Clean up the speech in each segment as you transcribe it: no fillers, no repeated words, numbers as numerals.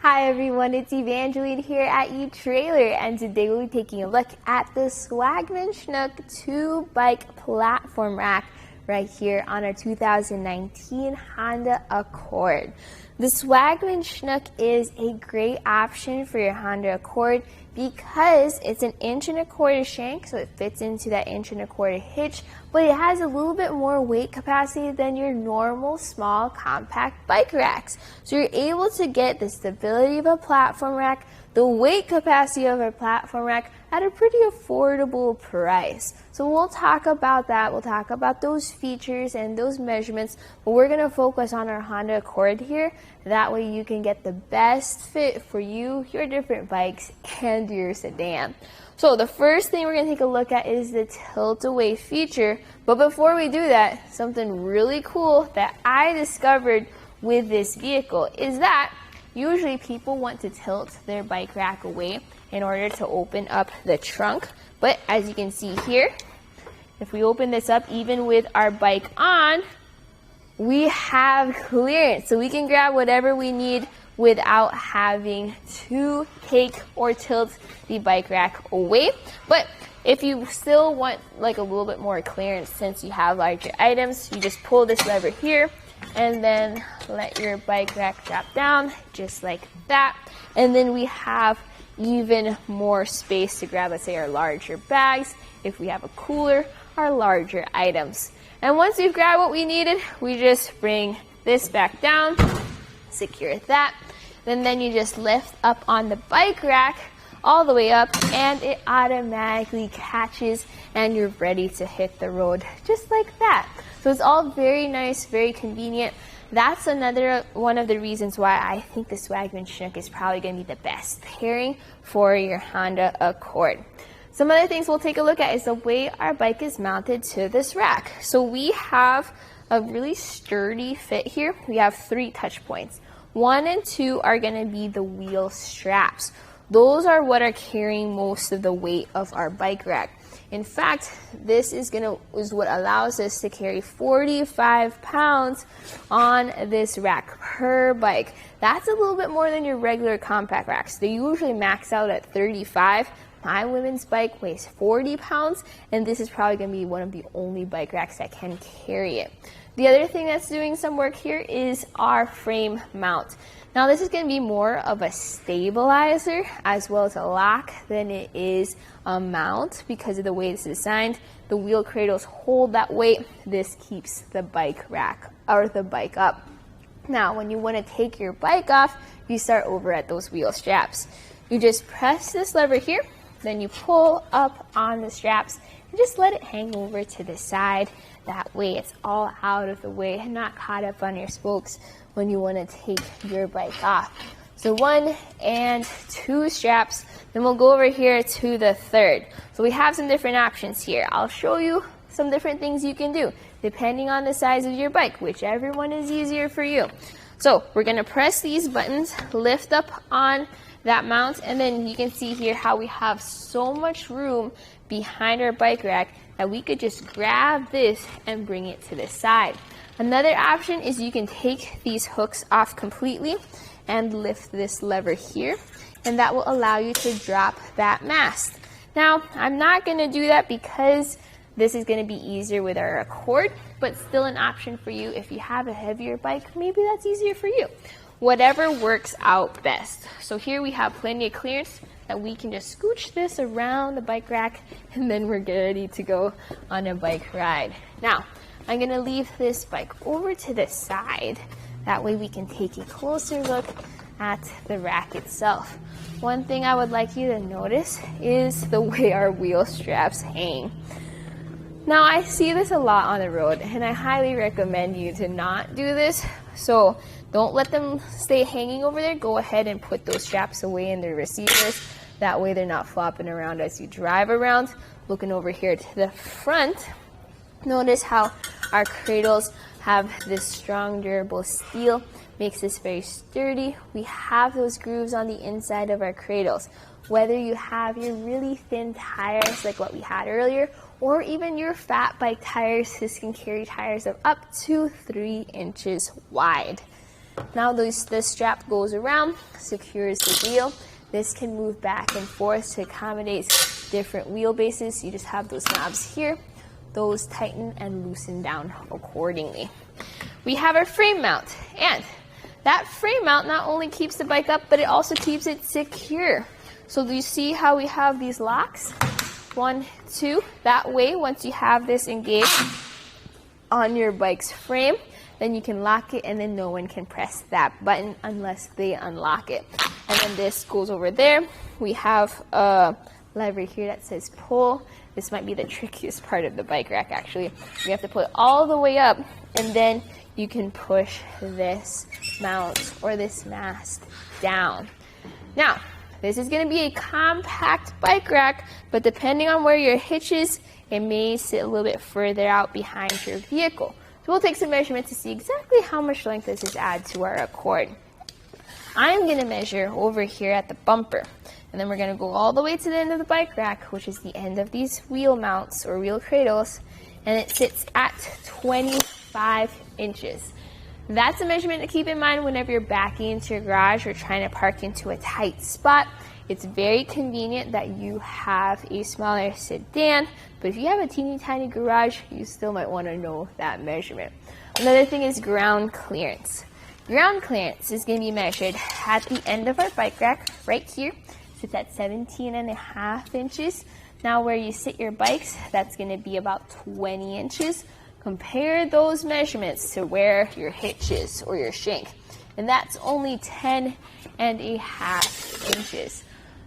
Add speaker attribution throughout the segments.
Speaker 1: Hi everyone, it's Evangeline here at etrailer, and today we'll be taking a look at the Swagman Chinook 2-bike platform rack right here on our 2019 Honda Accord. The Swagman Chinook is a great option for your Honda Accord because it's an 1.25" shank, so it fits into that 1.25" hitch, but it has a little bit more weight capacity than your normal small compact bike racks. So you're able to get the stability of a platform rack, the weight capacity of a platform rack at a pretty affordable price. So we'll talk about that. We'll talk about those features and those measurements, but we're going to focus on our Honda Accord here. That way you can get the best fit for you, your different bikes, and your sedan. So the first thing we're going to take a look at is the tilt-away feature. But before we do that, something really cool that I discovered with this vehicle is that usually people want to tilt their bike rack away in order to open up the trunk. But as you can see here, if we open this up, even with our bike on, we have clearance. So we can grab whatever we need without having to take or tilt the bike rack away. But if you still want like a little bit more clearance since you have larger items, you just pull this lever here and then let your bike rack drop down just like that. And then we have even more space to grab, let's say, our larger bags, if we have a cooler, our larger items. And once we've grabbed what we needed, we just bring this back down, secure that, and then you just lift up on the bike rack all the way up, and it automatically catches and you're ready to hit the road just like that. So it's all very nice, very convenient. That's another one of the reasons why I think the Swagman Chinook is probably going to be the best pairing for your Honda Accord. Some other things we'll take a look at is the way our bike is mounted to this rack. So we have a really sturdy fit here. We have 3 touch points. 1 and 2 are going to be the wheel straps. Those are what are carrying most of the weight of our bike rack. In fact, this is what allows us to carry 45 pounds on this rack per bike. That's a little bit more than your regular compact racks. They usually max out at 35. My women's bike weighs 40 pounds, and this is probably going to be one of the only bike racks that can carry it. The other thing that's doing some work here is our frame mount. Now this is going to be more of a stabilizer as well as a lock than it is a mount because of the way it's designed. The wheel cradles hold that weight. This keeps the bike rack or the bike up. Now when you want to take your bike off, you start over at those wheel straps. You just press this lever here, then you pull up on the straps and just let it hang over to the side. That way it's all out of the way and not caught up on your spokes when you want to take your bike off. So 1 and 2 straps, then we'll go over here to the 3rd. So we have some different options here. I'll show you some different things you can do depending on the size of your bike, whichever one is easier for you. So we're going to press these buttons, lift up on that mount, and then you can see here how we have so much room behind our bike rack that we could just grab this and bring it to the side. Another option is you can take these hooks off completely and lift this lever here, and that will allow you to drop that mast. Now, I'm not going to do that because this is going to be easier with our Accord, but still an option for you if you have a heavier bike. Maybe that's easier for you. Whatever works out best. So here we have plenty of clearance that we can just scooch this around the bike rack, and then we're ready to go on a bike ride. Now, I'm going to leave this bike over to the side. That way we can take a closer look at the rack itself. One thing I would like you to notice is the way our wheel straps hang. Now, I see this a lot on the road, and I highly recommend you to not do this. So don't let them stay hanging over there. Go ahead and put those straps away in the receivers. That way they're not flopping around as you drive around. Looking over here to the front, notice how our cradles have this strong, durable steel. Makes this very sturdy. We have those grooves on the inside of our cradles. Whether you have your really thin tires like what we had earlier, or even your fat bike tires, this can carry tires of up to 3 inches wide. Now this strap goes around, secures the wheel. This can move back and forth to accommodate different wheelbases. You just have those knobs here. Those tighten and loosen down accordingly. We have our frame mount, and that frame mount not only keeps the bike up, but it also keeps it secure. So do you see how we have these locks? 1, 2. That way, once you have this engaged on your bike's frame, then you can lock it, and then no one can press that button unless they unlock it. And then this goes over there. We have a lever here that says pull. This might be the trickiest part of the bike rack, actually. You have to pull it all the way up, and then you can push this mount or this mast down. Now, this is going to be a compact bike rack, but depending on where your hitch is, it may sit a little bit further out behind your vehicle. So we'll take some measurements to see exactly how much length this is add to our Accord. I'm going to measure over here at the bumper, and then we're going to go all the way to the end of the bike rack, which is the end of these wheel mounts or wheel cradles, and it sits at 25 inches. That's a measurement to keep in mind whenever you're backing into your garage or trying to park into a tight spot. It's very convenient that you have a smaller sedan, but if you have a teeny tiny garage, you still might want to know that measurement. Another thing is ground clearance. Ground clearance is going to be measured at the end of our bike rack right here. Sits at 17.5 inches. Now where you sit your bikes, that's going to be about 20 inches. Compare those measurements to where your hitch is or your shank, and that's only 10.5 inches.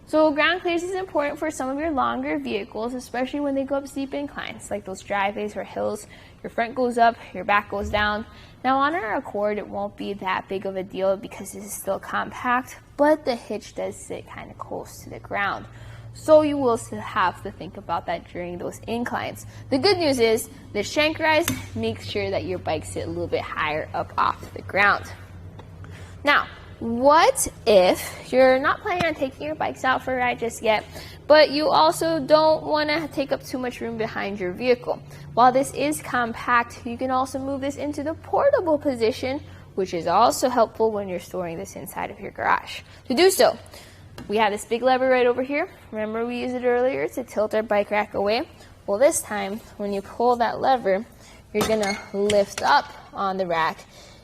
Speaker 1: So ground clearance is important for some of your longer vehicles, especially when they go up steep inclines, like those driveways or hills. Your front goes up, your back goes down. Now on our Accord, it won't be that big of a deal because this is still compact, but the hitch does sit kind of close to the ground. So you will still have to think about that during those inclines. The good news is the shank rise makes sure that your bike sit a little bit higher up off the ground. Now, what if you're not planning on taking your bikes out for a ride just yet, but you also don't want to take up too much room behind your vehicle? While this is compact, you can also move this into the portable position, which is also helpful when you're storing this inside of your garage. To do so, we have this big lever right over here. Remember we used it earlier to tilt our bike rack away? Well, this time, when you pull that lever, you're going to lift up on the rack,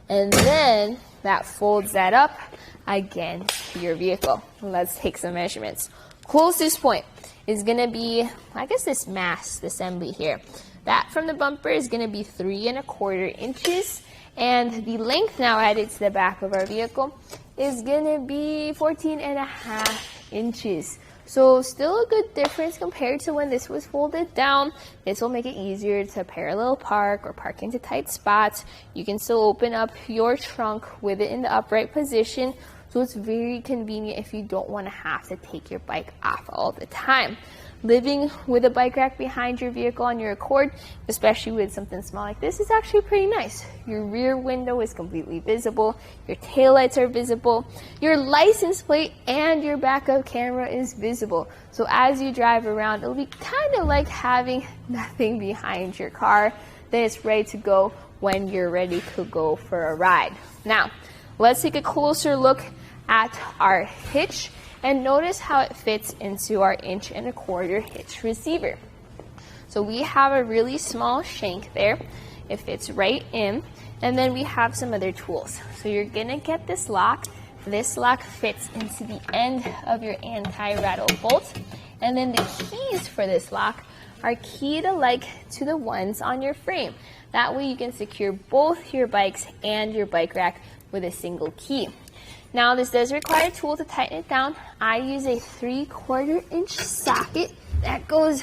Speaker 1: and then that folds that up again to your vehicle. Let's take some measurements. Closest point is going to be, I guess, this mast assembly here. That from the bumper is going to be 3.25 inches, and the length now added to the back of our vehicle is going to be 14.5 inches. So still a good difference compared to when this was folded down. This will make it easier to parallel park or park into tight spots. You can still open up your trunk with it in the upright position. So it's very convenient if you don't want to have to take your bike off all the time. Living with a bike rack behind your vehicle on your Accord, especially with something small like this, is actually pretty nice. Your rear window is completely visible, your taillights are visible, your license plate and your backup camera is visible. So as you drive around, it'll be kind of like having nothing behind your car. Then it's ready to go when you're ready to go for a ride. Now, let's take a closer look at our hitch and notice how it fits into our 1.25 inch hitch receiver. So we have a really small shank there. It fits right in, and then we have some other tools. So you're gonna get this lock. This lock fits into the end of your anti-rattle bolt, and then the keys for this lock are keyed alike to the ones on your frame. That way you can secure both your bikes and your bike rack with a single key. Now this does require a tool to tighten it down. I use a 3/4 inch socket that goes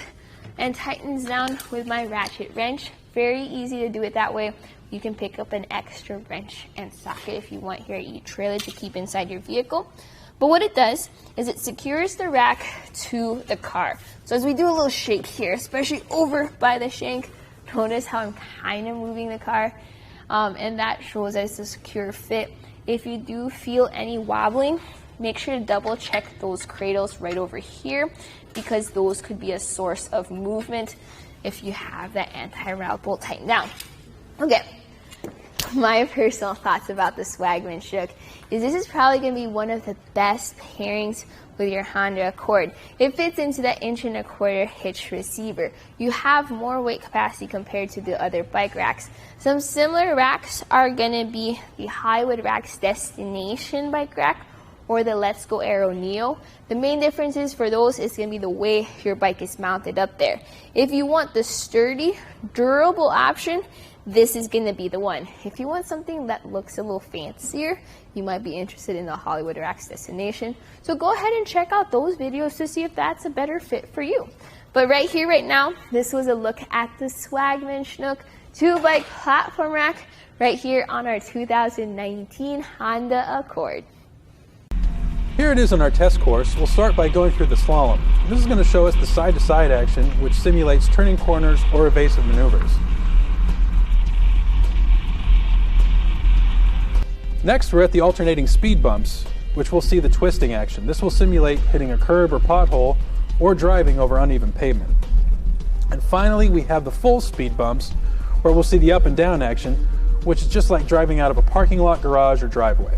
Speaker 1: and tightens down with my ratchet wrench. Very easy to do it that way. You can pick up an extra wrench and socket if you want here at etrailer to keep inside your vehicle. But what it does is it secures the rack to the car. So as we do a little shake here, especially over by the shank, notice how I'm kind of moving the car, and that shows us a secure fit. If you do feel any wobbling, make sure to double check those cradles right over here, because those could be a source of movement if you have that anti-rattle bolt tightened down. Okay, my personal thoughts about the Swagman Chinook is this is probably going to be one of the best pairings with your Honda Accord. It fits into that 1.25" hitch receiver. You have more weight capacity compared to the other bike racks. Some similar racks are going to be the Highwood Rack's Destination Bike Rack or the Let's Go Aero Neo. The main differences for those is going to be the way your bike is mounted up there. If you want the sturdy, durable option, this is going to be the one. If you want something that looks a little fancier, you might be interested in the Hollywood Rack's Destination. So go ahead and check out those videos to see if that's a better fit for you. But right here, right now, this was a look at the Swagman Chinook 2-bike platform rack right here on our 2019 Honda Accord.
Speaker 2: Here it is on our test course. We'll start by going through the slalom. This is going to show us the side-to-side action, which simulates turning corners or evasive maneuvers. Next, we're at the alternating speed bumps, which we'll see the twisting action. This will simulate hitting a curb or pothole or driving over uneven pavement. And finally, we have the full speed bumps, where we'll see the up and down action, which is just like driving out of a parking lot, garage, or driveway.